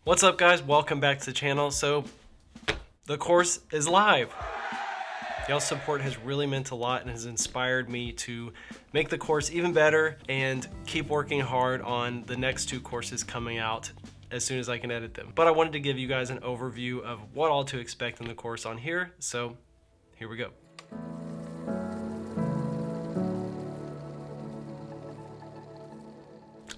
What's up guys, welcome back to the channel. So the course is live. Y'all's support has really meant a lot and has inspired me to make the course even better and keep working hard on the next two courses coming out as soon as I can edit them. But I wanted to give you guys an overview of what all to expect in the course on here, so here we go.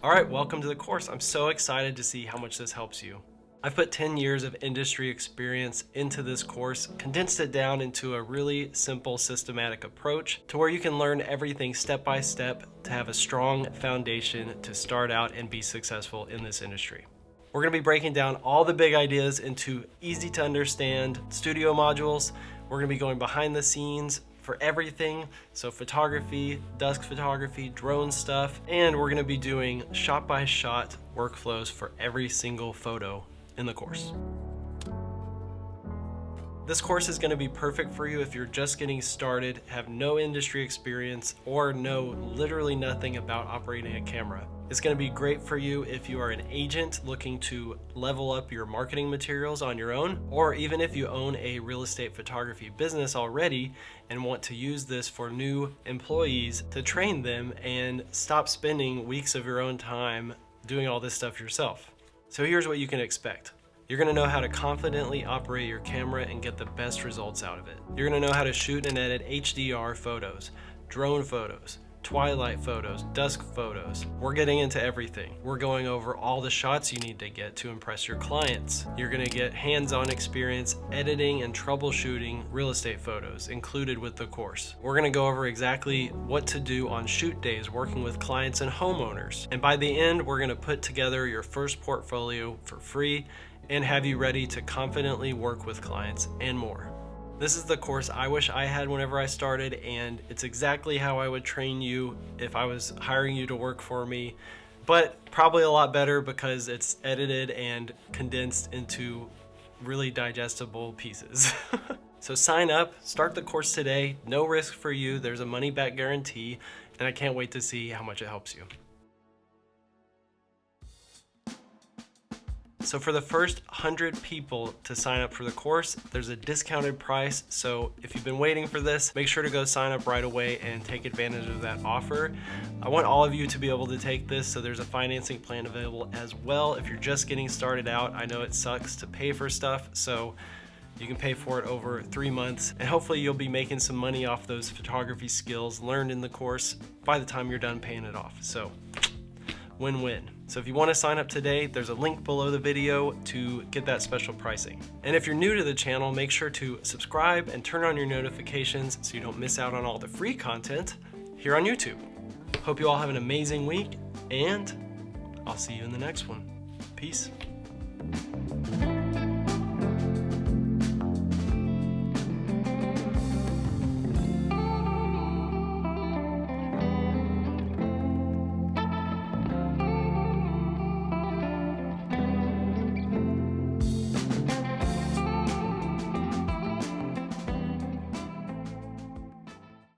All right, welcome to the course. I'm so excited to see how much this helps you. I've put 10 years of industry experience into this course, condensed it down into a really simple systematic approach to where you can learn everything step by step to have a strong foundation to start out and be successful in this industry. We're gonna be breaking down all the big ideas into easy to understand studio modules. We're gonna be going behind the scenes for everything, so photography, dusk photography, drone stuff, and we're gonna be doing shot-by-shot workflows for every single photo in the course. This course is gonna be perfect for you if you're just getting started, have no industry experience, or know literally nothing about operating a camera. It's gonna be great for you if you are an agent looking to level up your marketing materials on your own, or even if you own a real estate photography business already and want to use this for new employees to train them and stop spending weeks of your own time doing all this stuff yourself. So here's what you can expect. You're gonna know how to confidently operate your camera and get the best results out of it. You're gonna know how to shoot and edit HDR photos, drone photos, twilight photos, dusk photos. We're getting into everything. We're going over all the shots you need to get to impress your clients. You're gonna get hands-on experience editing and troubleshooting real estate photos included with the course. We're gonna go over exactly what to do on shoot days working with clients and homeowners. And by the end, we're gonna put together your first portfolio for free and have you ready to confidently work with clients and more. This is the course I wish I had whenever I started, and it's exactly how I would train you if I was hiring you to work for me, but probably a lot better because it's edited and condensed into really digestible pieces. So sign up, start the course today, no risk for you, there's a money back guarantee, and I can't wait to see how much it helps you. So for the first 100 people to sign up for the course, there's a discounted price. So if you've been waiting for this, make sure to go sign up right away and take advantage of that offer. I want all of you to be able to take this, so there's a financing plan available as well. If you're just getting started out, I know it sucks to pay for stuff, so you can pay for it over 3 months, and hopefully you'll be making some money off those photography skills learned in the course by the time you're done paying it off. So win-win. So if you want to sign up today, there's a link below the video to get that special pricing. And if you're new to the channel, make sure to subscribe and turn on your notifications so you don't miss out on all the free content here on YouTube. Hope you all have an amazing week, and I'll see you in the next one. Peace.